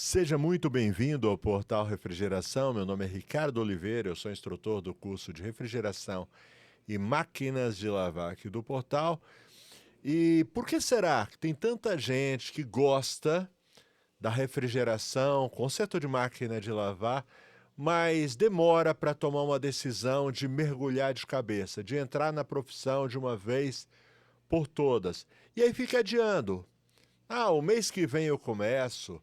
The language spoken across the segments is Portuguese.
Seja muito bem-vindo ao Portal Refrigeração. Meu nome é Ricardo Oliveira, eu sou instrutor do curso de refrigeração e máquinas de lavar aqui do Portal. E por que será que tem tanta gente que gosta da refrigeração, conserto de máquina de lavar, mas demora para tomar uma decisão de mergulhar de cabeça, de entrar na profissão de uma vez por todas? E aí fica adiando. O mês que vem eu começo,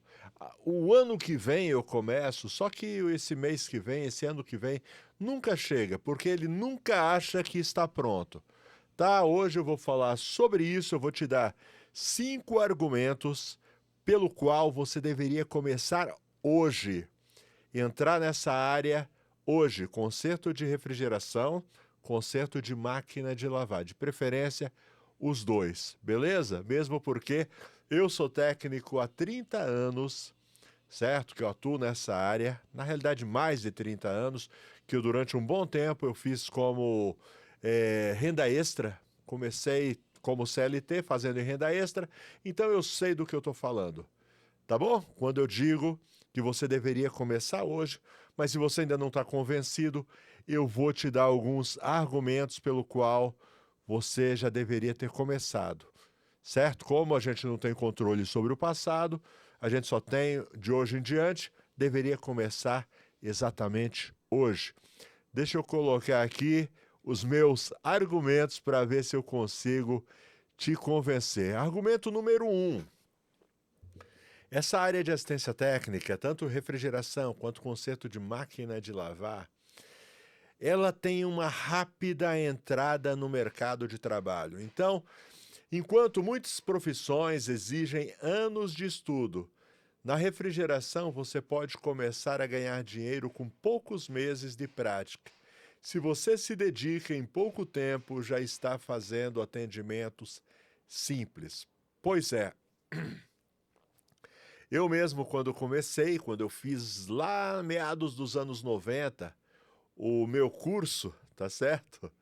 o ano que vem eu começo, só que esse mês que vem, esse ano que vem, nunca chega, porque ele nunca acha que está pronto. Tá? Hoje eu vou falar sobre isso, eu vou te dar 5 argumentos pelo qual você deveria começar hoje, entrar nessa área hoje, conserto de refrigeração, conserto de máquina de lavar, de preferência os dois, beleza? Mesmo porque eu sou técnico há 30 anos, certo? Que eu atuo nessa área, na realidade mais de 30 anos, que eu durante um bom tempo eu fiz como renda extra, comecei como CLT fazendo em renda extra, então eu sei do que eu estou falando. Tá bom? Quando eu digo que você deveria começar hoje, mas se você ainda não está convencido, eu vou te dar alguns argumentos pelo qual você já deveria ter começado, certo? Como a gente não tem controle sobre o passado, a gente só tem de hoje em diante, deveria começar exatamente hoje. Deixa eu colocar aqui os meus argumentos para ver se eu consigo te convencer. Argumento número 1. Essa área de assistência técnica, tanto refrigeração quanto conserto de máquina de lavar, ela tem uma rápida entrada no mercado de trabalho. Então, enquanto muitas profissões exigem anos de estudo, na refrigeração você pode começar a ganhar dinheiro com poucos meses de prática. Se você se dedica em pouco tempo, já está fazendo atendimentos simples. Pois é. Eu mesmo, quando eu fiz lá meados dos anos 90, o meu curso, tá certo?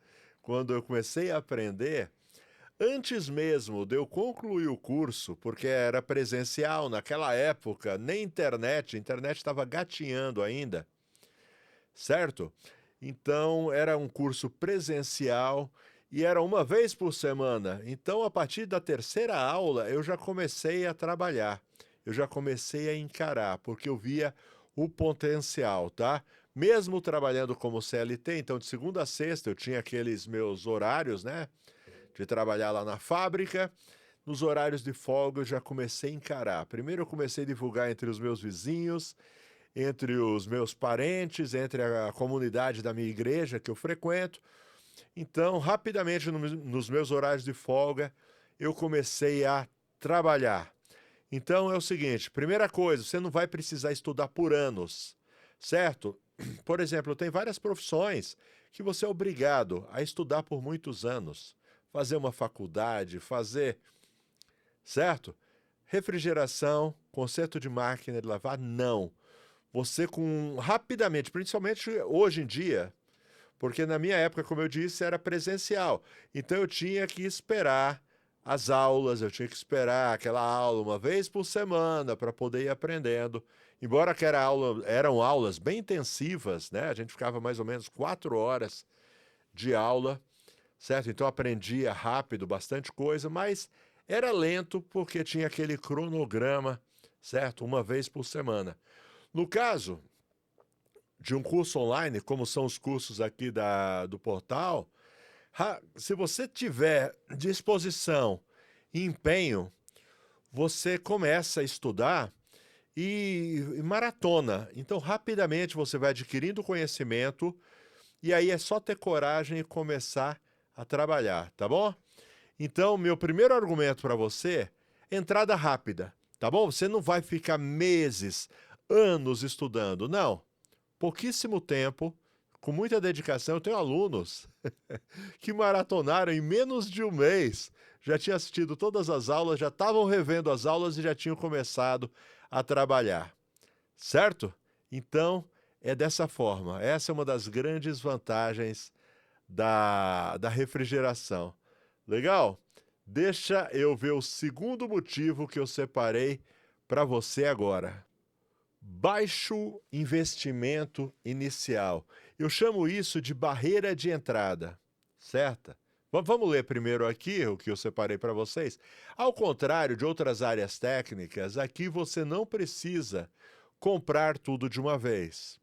Quando eu comecei a aprender, antes mesmo de eu concluir o curso, porque era presencial naquela época, nem internet, a internet estava gatinhando ainda, certo? Então era um curso presencial e era uma vez por semana. Então, a partir da terceira aula, eu já comecei a trabalhar. Eu já comecei a encarar, porque eu via o potencial, tá? Mesmo trabalhando como CLT, então de segunda a sexta eu tinha aqueles meus horários, né? De trabalhar lá na fábrica. Nos horários de folga eu já comecei a encarar. Primeiro eu comecei a divulgar entre os meus vizinhos, entre os meus parentes, entre a comunidade da minha igreja que eu frequento. Então, rapidamente, nos meus horários de folga, eu comecei a trabalhar. Então, é o seguinte, primeira coisa, você não vai precisar estudar por anos, certo? Por exemplo, tem várias profissões que você é obrigado a estudar por muitos anos. Fazer uma faculdade, certo? Refrigeração, conserto de máquina de lavar, não. Você rapidamente, principalmente hoje em dia, porque na minha época, como eu disse, era presencial. Então eu tinha que esperar as aulas, eu tinha que esperar aquela aula uma vez por semana para poder ir aprendendo. Embora que eram aulas bem intensivas, né? A gente ficava mais ou menos 4 horas de aula, certo? Então eu aprendia rápido, bastante coisa, mas era lento porque tinha aquele cronograma, certo? Uma vez por semana. No caso de um curso online, como são os cursos aqui do portal, se você tiver disposição e empenho, você começa a estudar e maratona. Então, rapidamente você vai adquirindo conhecimento e aí é só ter coragem e começar a trabalhar, tá bom? Então, meu primeiro argumento para você, entrada rápida, tá bom? Você não vai ficar meses, anos estudando, não. Pouquíssimo tempo, com muita dedicação. Eu tenho alunos que maratonaram em menos de um mês. Já tinham assistido todas as aulas, já estavam revendo as aulas e já tinham começado a trabalhar. Certo? Então, é dessa forma. Essa é uma das grandes vantagens da refrigeração. Legal? Deixa eu ver o segundo motivo que eu separei para você agora. baixo investimento inicial. Eu chamo isso de barreira de entrada, certo? Vamos ler primeiro aqui o que eu separei para vocês. Ao contrário de outras áreas técnicas, aqui você não precisa comprar tudo de uma vez.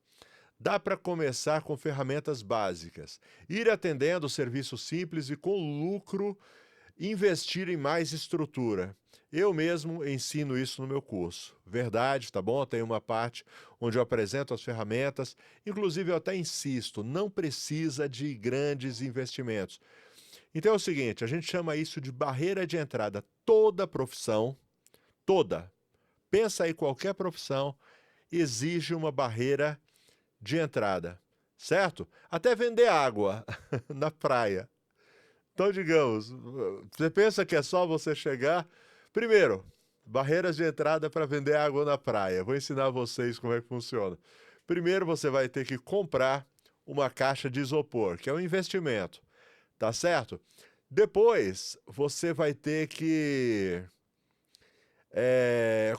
Dá para começar com ferramentas básicas, ir atendendo serviços simples e com lucro investir em mais estrutura. Eu mesmo ensino isso no meu curso. Verdade, tá bom? Tem uma parte onde eu apresento as ferramentas. Inclusive, eu até insisto, não precisa de grandes investimentos. Então é o seguinte, a gente chama isso de barreira de entrada. Toda profissão, toda, pensa aí qualquer profissão, exige uma barreira de entrada, certo? Até vender água na praia. Então, digamos, você pensa que é só você chegar... Primeiro, barreiras de entrada para vender água na praia. Vou ensinar vocês como é que funciona. Primeiro, você vai ter que comprar uma caixa de isopor, que é um investimento, tá certo? Depois, você vai ter que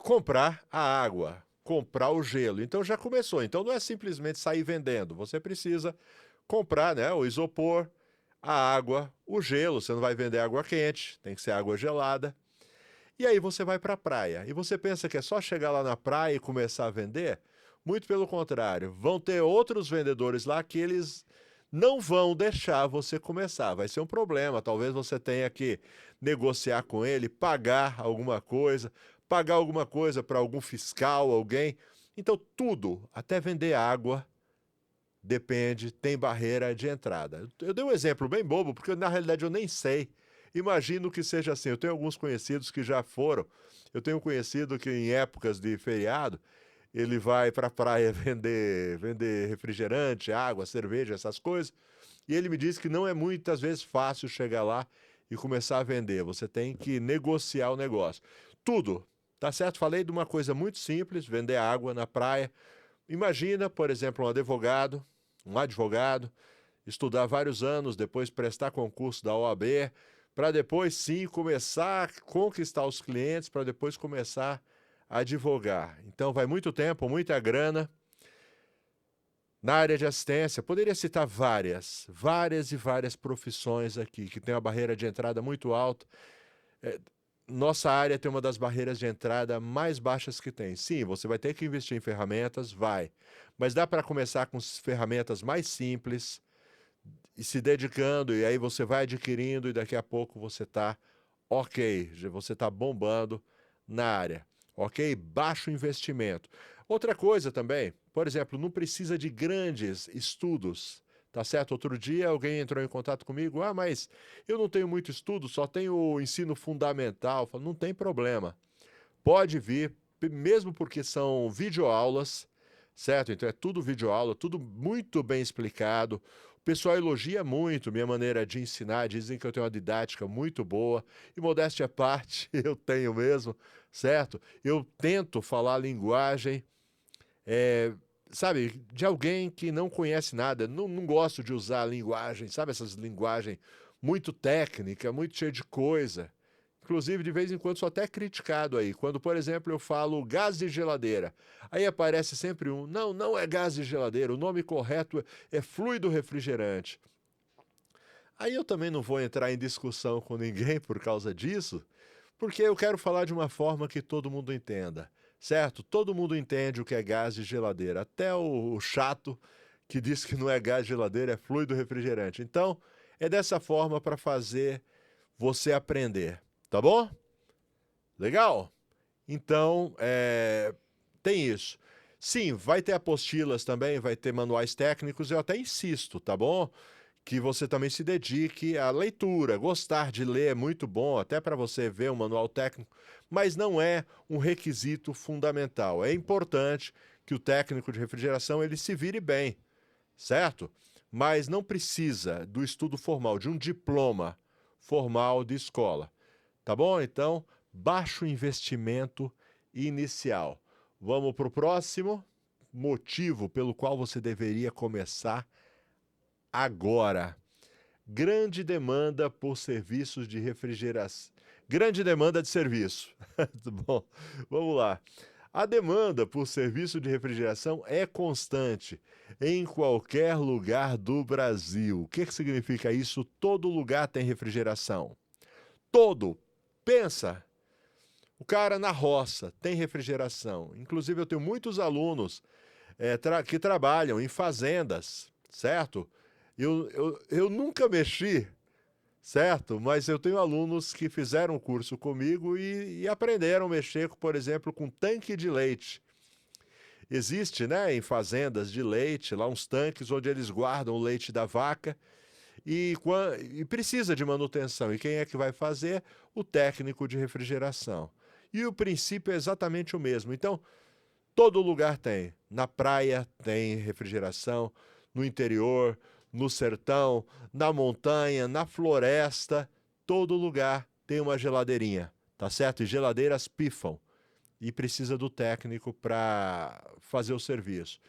comprar a água, comprar o gelo. Então, já começou. Então, não é simplesmente sair vendendo. Você precisa comprar, né, o isopor, a água, o gelo. Você não vai vender água quente, tem que ser água gelada. E aí você vai para a praia. E você pensa que é só chegar lá na praia e começar a vender? Muito pelo contrário. Vão ter outros vendedores lá que eles não vão deixar você começar. Vai ser um problema. Talvez você tenha que negociar com ele, pagar alguma coisa para algum fiscal, alguém. Então tudo, até vender água, depende, tem barreira de entrada. Eu dei um exemplo bem bobo, porque na realidade eu nem sei. Imagino que seja assim. Eu tenho alguns conhecidos que já foram. Eu tenho um conhecido que em épocas de feriado, ele vai para a praia vender refrigerante, água, cerveja, essas coisas. E ele me disse que não é muitas vezes fácil chegar lá e começar a vender. Você tem que negociar o negócio. Tudo, tá certo? Falei de uma coisa muito simples, vender água na praia. Imagina, por exemplo, um advogado, estudar vários anos, depois prestar concurso da OAB, para depois sim começar a conquistar os clientes, para depois começar a advogar. Então vai muito tempo, muita grana. Na área de assistência, poderia citar várias e várias profissões aqui, que tem uma barreira de entrada muito alta. Nossa área tem uma das barreiras de entrada mais baixas que tem. Sim, você vai ter que investir em ferramentas, vai. Mas dá para começar com ferramentas mais simples, e se dedicando, e aí você vai adquirindo e daqui a pouco você está ok, você está bombando na área, ok? Baixo investimento. Outra coisa também, por exemplo, não precisa de grandes estudos, tá certo? Outro dia alguém entrou em contato comigo, mas eu não tenho muito estudo, só tenho o ensino fundamental. Eu falo, não tem problema, pode vir, mesmo porque são videoaulas, certo? Então é tudo videoaula, tudo muito bem explicado. O pessoal elogia muito minha maneira de ensinar, dizem que eu tenho uma didática muito boa. E modéstia à parte, eu tenho mesmo, certo? Eu tento falar a linguagem, sabe, de alguém que não conhece nada. Não gosto de usar a linguagem, sabe, essas linguagens muito técnica, muito cheia de coisa. Inclusive, de vez em quando, sou até criticado aí. Quando, por exemplo, eu falo gás de geladeira, aí aparece sempre não é gás de geladeira, o nome correto é fluido refrigerante. Aí eu também não vou entrar em discussão com ninguém por causa disso, porque eu quero falar de uma forma que todo mundo entenda, certo? Todo mundo entende o que é gás de geladeira, até o chato que diz que não é gás de geladeira, é fluido refrigerante. Então, é dessa forma para fazer você aprender. Tá bom? Legal? Então, tem isso. Sim, vai ter apostilas também, vai ter manuais técnicos, eu até insisto, tá bom? Que você também se dedique à leitura. Gostar de ler é muito bom, até para você ver um manual técnico, mas não é um requisito fundamental. É importante que o técnico de refrigeração ele se vire bem, certo? Mas não precisa do estudo formal, de um diploma formal de escola. Tá bom? Então, baixo investimento inicial. Vamos para o próximo motivo pelo qual você deveria começar agora. Grande demanda por serviços de refrigeração. Grande demanda de serviço. Bom, vamos lá. A demanda por serviço de refrigeração é constante em qualquer lugar do Brasil. O que significa isso? Todo lugar tem refrigeração. Todo. Pensa, o cara na roça tem refrigeração. Inclusive, eu tenho muitos alunos que trabalham em fazendas, certo? Eu nunca mexi, certo? Mas eu tenho alunos que fizeram curso comigo e aprenderam a mexer, por exemplo, com tanque de leite. Existe, né, em fazendas de leite, lá uns tanques onde eles guardam o leite da vaca e precisa de manutenção. E quem é que vai fazer? O técnico de refrigeração. E o princípio é exatamente o mesmo. Então, todo lugar tem. Na praia tem refrigeração, no interior, no sertão, na montanha, na floresta, todo lugar tem uma geladeirinha, tá certo? E geladeiras pifam e precisa do técnico para fazer o serviço.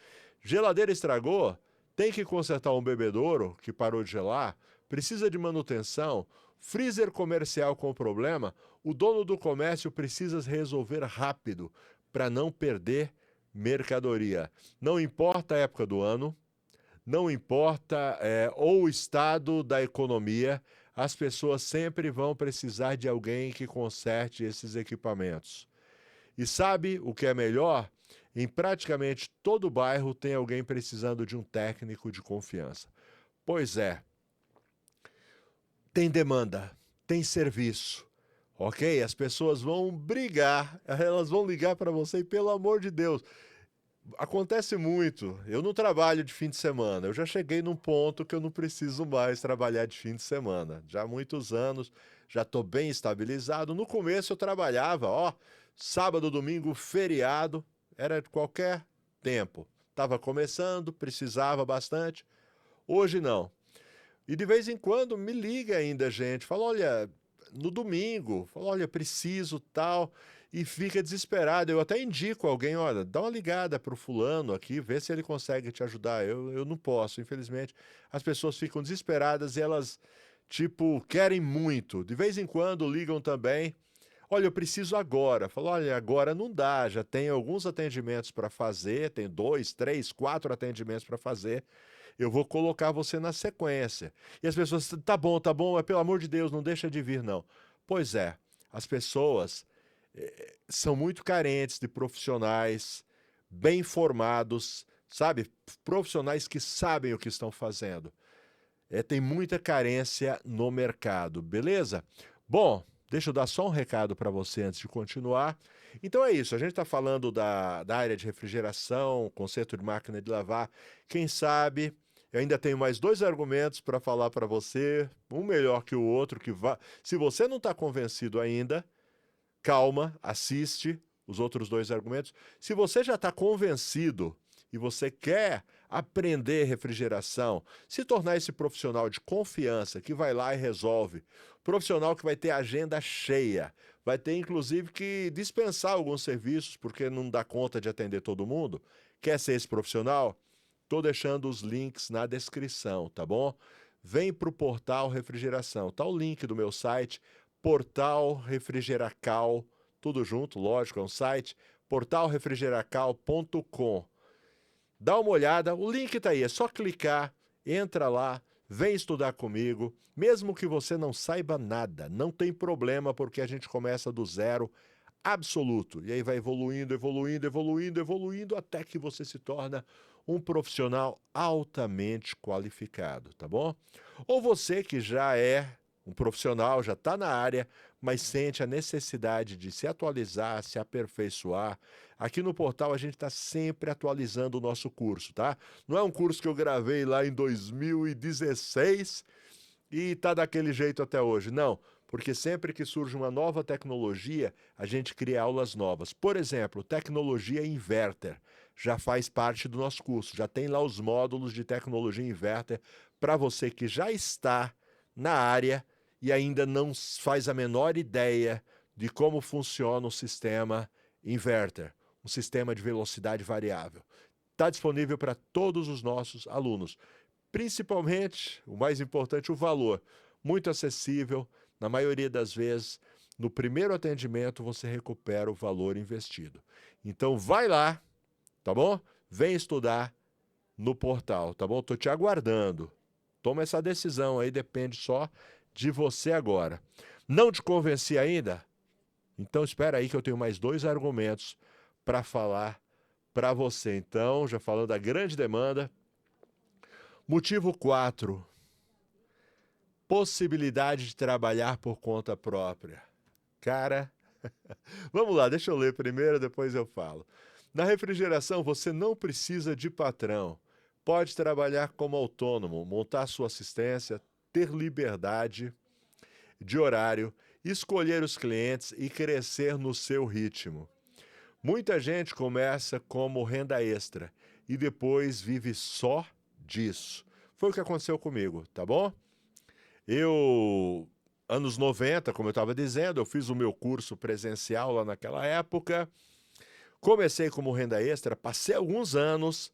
Geladeira estragou, tem que consertar um bebedouro que parou de gelar, precisa de manutenção, freezer comercial com problema, o dono do comércio precisa resolver rápido para não perder mercadoria. Não importa a época do ano, não importa ou o estado da economia, as pessoas sempre vão precisar de alguém que conserte esses equipamentos. E sabe o que é melhor? Em praticamente todo bairro tem alguém precisando de um técnico de confiança. Pois é, tem demanda, tem serviço, ok? As pessoas vão brigar, elas vão ligar para você e, pelo amor de Deus, acontece muito. Eu não trabalho de fim de semana. Eu já cheguei num ponto que eu não preciso mais trabalhar de fim de semana. Já há muitos anos, já estou bem estabilizado. No começo eu trabalhava, sábado, domingo, feriado, era de qualquer tempo. Estava começando, precisava bastante. Hoje não. E de vez em quando me liga ainda gente, fala, olha, no domingo, fala, olha, preciso tal, e fica desesperado. Eu até indico alguém, olha, dá uma ligada para o fulano aqui, vê se ele consegue te ajudar. Eu não posso, infelizmente. As pessoas ficam desesperadas e elas, tipo, querem muito. De vez em quando ligam também, olha, eu preciso agora. Falo, olha, agora não dá, já tem alguns atendimentos para fazer, tem 2, 3, 4 atendimentos para fazer. Eu vou colocar você na sequência. E as pessoas, tá bom, mas pelo amor de Deus, não deixa de vir, não. Pois é, as pessoas são muito carentes de profissionais bem formados, sabe? Profissionais que sabem o que estão fazendo. Tem muita carência no mercado, beleza? Bom, deixa eu dar só um recado para você antes de continuar. Então é isso, a gente está falando da área de refrigeração, conserto de máquina de lavar. Quem sabe, eu ainda tenho mais 2 argumentos para falar para você, um melhor que o outro, se você não está convencido ainda, calma, assiste os outros 2 argumentos. Se você já está convencido e você quer aprender refrigeração, se tornar esse profissional de confiança que vai lá e resolve, profissional que vai ter agenda cheia, vai ter inclusive que dispensar alguns serviços porque não dá conta de atender todo mundo, quer ser esse profissional? Estou deixando os links na descrição, tá bom? Vem para o Portal Refrigeração, tá o link do meu site, Portal Refrigeracal, tudo junto, lógico, é um site, portalrefrigeracal.com. Dá uma olhada, o link está aí, é só clicar, entra lá, vem estudar comigo, mesmo que você não saiba nada, não tem problema, porque a gente começa do zero absoluto, e aí vai evoluindo, evoluindo, evoluindo, evoluindo, até que você se torna um profissional altamente qualificado, tá bom? Ou você que já é um profissional, já está na área, mas sente a necessidade de se atualizar, se aperfeiçoar. Aqui no portal a gente está sempre atualizando o nosso curso, tá? Não é um curso que eu gravei lá em 2016 e está daquele jeito até hoje, não. Porque sempre que surge uma nova tecnologia, a gente cria aulas novas. Por exemplo, tecnologia inverter já faz parte do nosso curso, já tem lá os módulos de tecnologia inverter para você que já está na área e ainda não faz a menor ideia de como funciona o sistema inverter, um sistema de velocidade variável. Está disponível para todos os nossos alunos. Principalmente, o mais importante, o valor. Muito acessível, na maioria das vezes, no primeiro atendimento você recupera o valor investido. Então vai lá, tá bom? Vem estudar no portal, tá bom? Tô te aguardando. Toma essa decisão aí, depende só de você agora. Não te convenci ainda? Então espera aí que eu tenho mais 2 argumentos para falar para você. Então, já falando da grande demanda. Motivo 4. Possibilidade de trabalhar por conta própria. Cara, vamos lá, deixa eu ler primeiro, depois eu falo. Na refrigeração, você não precisa de patrão. Pode trabalhar como autônomo, montar sua assistência, ter liberdade de horário, escolher os clientes e crescer no seu ritmo. Muita gente começa como renda extra e depois vive só disso. Foi o que aconteceu comigo, tá bom? Anos 90, como eu estava dizendo, eu fiz o meu curso presencial lá naquela época. Comecei como renda extra, passei alguns anos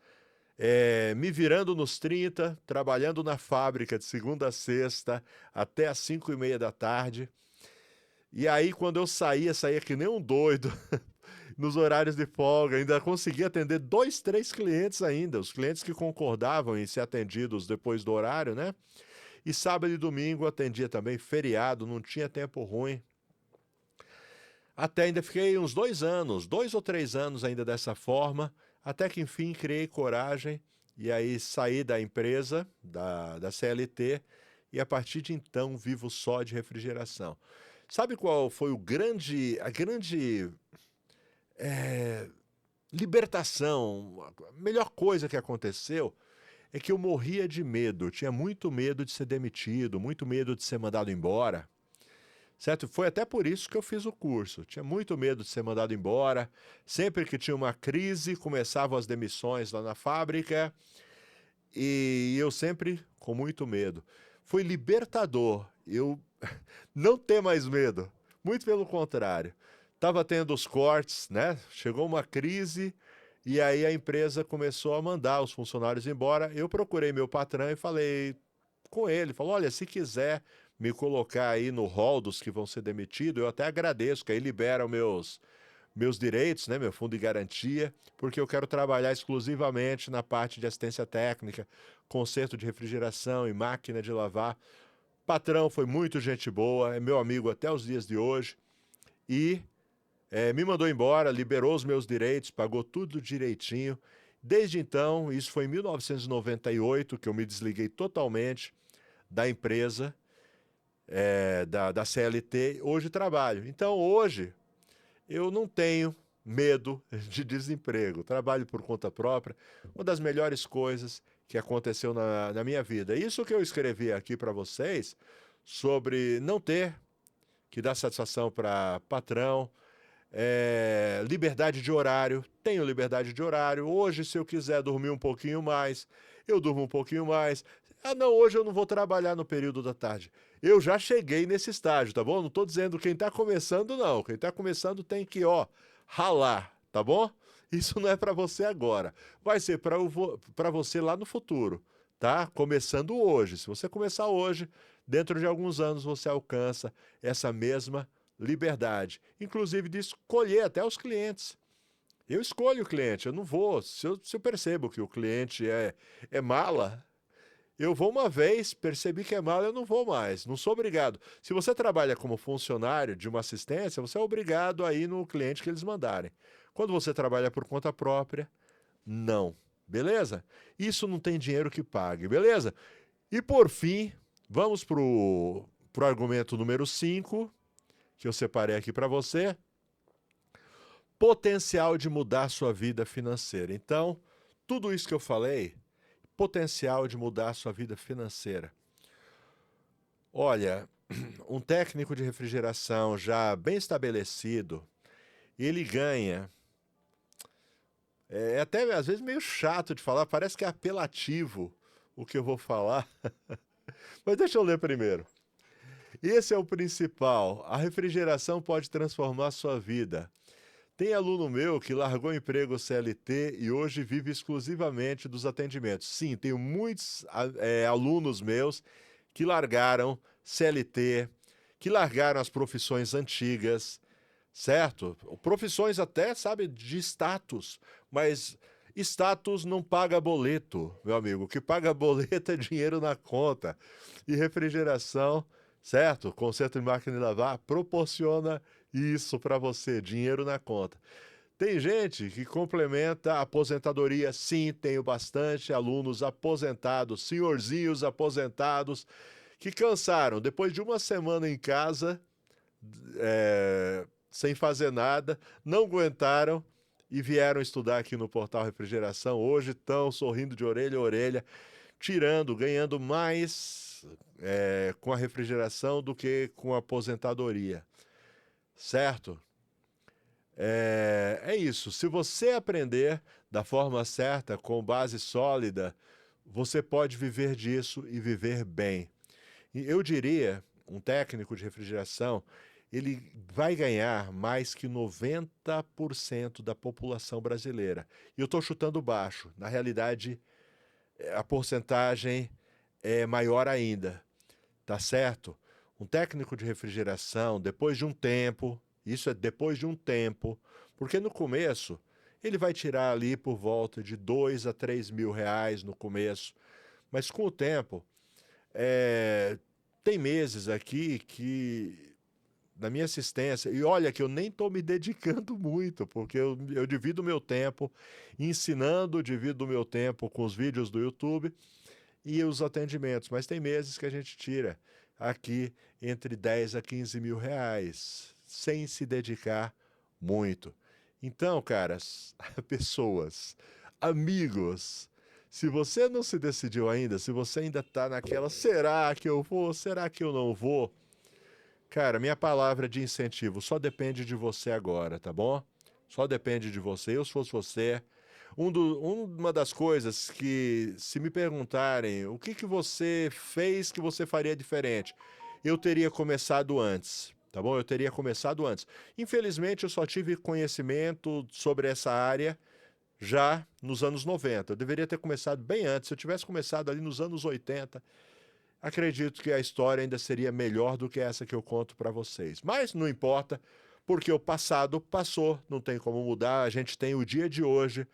me virando nos 30, trabalhando na fábrica de segunda a sexta até às 5h30 da tarde. E aí, quando eu saía que nem um doido, nos horários de folga, ainda conseguia atender 2, 3 clientes ainda, os clientes que concordavam em ser atendidos depois do horário, né? E sábado e domingo atendia também, feriado, não tinha tempo ruim. Até ainda fiquei uns 2 anos, 2 ou 3 anos ainda dessa forma, até que enfim criei coragem e aí saí da empresa, da CLT, e a partir de então vivo só de refrigeração. Sabe qual foi a grande libertação, a melhor coisa que aconteceu? É que eu morria de medo, eu tinha muito medo de ser demitido, muito medo de ser mandado embora, certo? Foi até por isso que eu fiz o curso, tinha muito medo de ser mandado embora, sempre que tinha uma crise, começavam as demissões lá na fábrica, e eu sempre com muito medo. Foi libertador, eu não ter mais medo, muito pelo contrário. Estava tendo os cortes, né? Chegou uma crise, e aí a empresa começou a mandar os funcionários embora. Eu procurei meu patrão e falei com ele, falou, olha, se quiser me colocar aí no hall dos que vão ser demitidos, eu até agradeço, que aí libera meus direitos, né, meu fundo de garantia, porque eu quero trabalhar exclusivamente na parte de assistência técnica, conserto de refrigeração e máquina de lavar. Patrão foi muito gente boa, é meu amigo até os dias de hoje, e me mandou embora, liberou os meus direitos, pagou tudo direitinho. Desde então, isso foi em 1998, que eu me desliguei totalmente da empresa, da CLT, hoje trabalho. Então, hoje, eu não tenho medo de desemprego, trabalho por conta própria, uma das melhores coisas que aconteceu na minha vida. Isso que eu escrevi aqui para vocês, sobre não ter que dar satisfação para patrão, liberdade de horário, tenho liberdade de horário. Hoje, se eu quiser dormir um pouquinho mais, eu durmo um pouquinho mais. Ah, não, hoje eu não vou trabalhar no período da tarde. Eu já cheguei nesse estágio, tá bom? Não estou dizendo quem está começando, não. Quem está começando tem que, ralar, tá bom? Isso não é para você agora. Vai ser para você lá no futuro, tá? Começando hoje. Se você começar hoje, dentro de alguns anos você alcança essa mesma liberdade, inclusive de escolher até os clientes. Eu escolho o cliente, eu não vou. Se eu percebo que o cliente é mala, eu vou uma vez, percebi que é mala, eu não vou mais. Não sou obrigado. Se você trabalha como funcionário de uma assistência, você é obrigado a ir no cliente que eles mandarem. Quando você trabalha por conta própria, não. Beleza? Isso não tem dinheiro que pague, beleza? E por fim, vamos pro argumento número 5, que eu separei aqui para você. Potencial de mudar sua vida financeira. Então, tudo isso que eu falei, potencial de mudar sua vida financeira. Olha, um técnico de refrigeração já bem estabelecido, ele ganha, até às vezes meio chato de falar, parece que é apelativo o que eu vou falar, mas deixa eu ler primeiro. Esse é o principal, a refrigeração pode transformar a sua vida. Tem aluno meu que largou o emprego CLT e hoje vive exclusivamente dos atendimentos. Sim, tenho muitos alunos meus que largaram CLT, que largaram as profissões antigas, certo? Profissões até, sabe, de status, mas status não paga boleto, meu amigo. O que paga boleto é dinheiro na conta. E refrigeração, certo? Conserto de máquina de lavar proporciona isso para você, dinheiro na conta. Tem gente que complementa a aposentadoria, sim, tenho bastante alunos aposentados, senhorzinhos aposentados, que cansaram, depois de uma semana em casa, sem fazer nada, não aguentaram e vieram estudar aqui no Portal Refrigeração. Hoje estão sorrindo de orelha a orelha, ganhando mais com a refrigeração do que com a aposentadoria, certo? É isso. Se você aprender da forma certa, com base sólida, você pode viver disso e viver bem. E eu diria, um técnico de refrigeração, ele vai ganhar mais que 90% da população brasileira. E eu estou chutando baixo. Na realidade, a porcentagem é maior ainda. Tá certo? Um técnico de refrigeração, depois de um tempo, isso é depois de um tempo, porque no começo ele vai tirar ali por volta de 2 a 3 mil reais no começo, mas com o tempo, tem meses aqui que, na minha assistência, e olha que eu nem estou me dedicando muito, porque eu divido o meu tempo ensinando, divido o meu tempo com os vídeos do YouTube e os atendimentos, mas tem meses que a gente tira aqui entre 10 a 15 mil reais, sem se dedicar muito. Então, caras, pessoas, amigos, se você não se decidiu ainda, se você ainda está naquela, será que eu vou, será que eu não vou? Cara, minha palavra de incentivo só depende de você agora, tá bom? Só depende de você. Eu, se fosse você, uma das coisas que, se me perguntarem o que você fez que você faria diferente, eu teria começado antes, tá bom? Eu teria começado antes. Infelizmente, eu só tive conhecimento sobre essa área já nos anos 90. Eu deveria ter começado bem antes. Se eu tivesse começado ali nos anos 80, acredito que a história ainda seria melhor do que essa que eu conto para vocês. Mas não importa, porque o passado passou, não tem como mudar. A gente tem o dia de hoje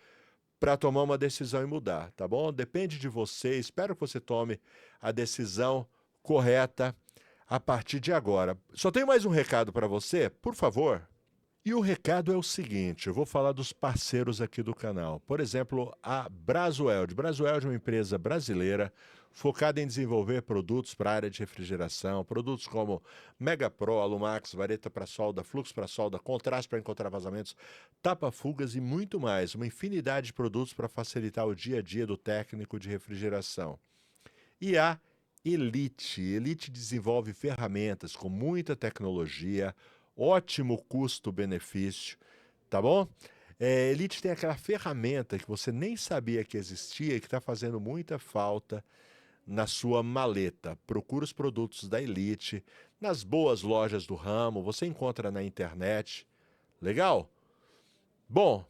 para tomar uma decisão e mudar, tá bom? Depende de você, espero que você tome a decisão correta a partir de agora. Só tenho mais um recado para você, por favor. E o recado é o seguinte, eu vou falar dos parceiros aqui do canal. Por exemplo, a Brasueld. Brasueld é uma empresa brasileira focada em desenvolver produtos para a área de refrigeração, produtos como Mega Pro, Alumax, vareta para solda, fluxo para solda, contraste para encontrar vazamentos, tapa-fugas e muito mais. Uma infinidade de produtos para facilitar o dia a dia do técnico de refrigeração. E a Elite. Elite desenvolve ferramentas com muita tecnologia, ótimo custo-benefício, tá bom? Elite tem aquela ferramenta que você nem sabia que existia e que está fazendo muita falta na sua maleta. Procura os produtos da Elite nas boas lojas do ramo, você encontra na internet. Legal? Bom,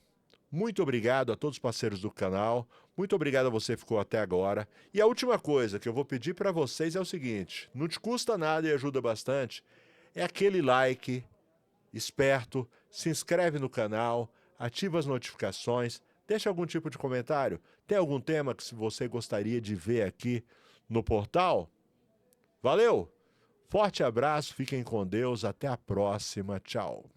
muito obrigado a todos os parceiros do canal. Muito obrigado a você que ficou até agora. E a última coisa que eu vou pedir para vocês é o seguinte, não te custa nada e ajuda bastante, é aquele like esperto, se inscreve no canal, ativa as notificações, deixa algum tipo de comentário. Tem algum tema que você gostaria de ver aqui no portal? Valeu! Forte abraço, fiquem com Deus, até a próxima, tchau!